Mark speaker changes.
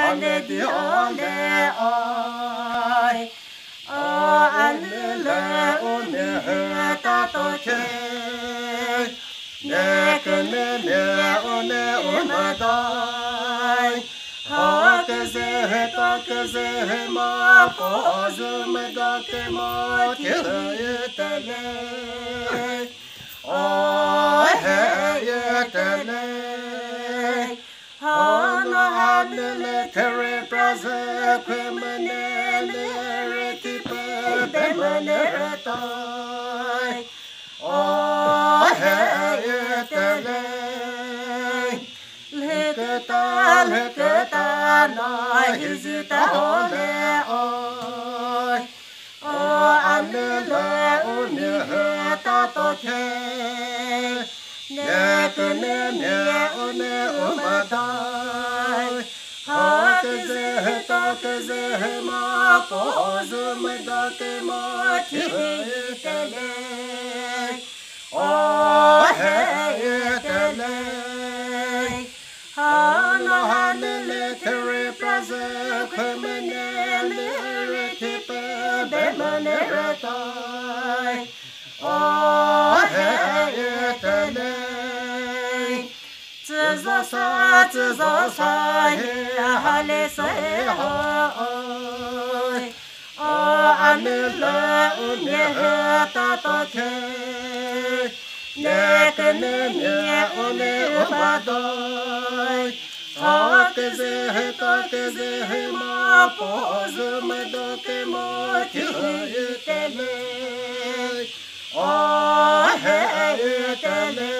Speaker 1: ane di ole oi o ane le one ta to che ne ke ne one ma dai ha ke ze ta ke ze ma po zo me da ke ma ke te le o he te le Hana hanele tere praze kwemanele retipe bemanere tai O heyetele leketa na hizita ole oi O anele une heta toke ne one umadai ha ke ze ma po zo me da ke ma ti tele o he tele ha no hanele tere praze kwemanele retipe bemanere tai o he tele自造sa he hale se oi o anele unye ta to ke ne one ubadai ha ke ze ma po zo me do ke mo ti tele o he tele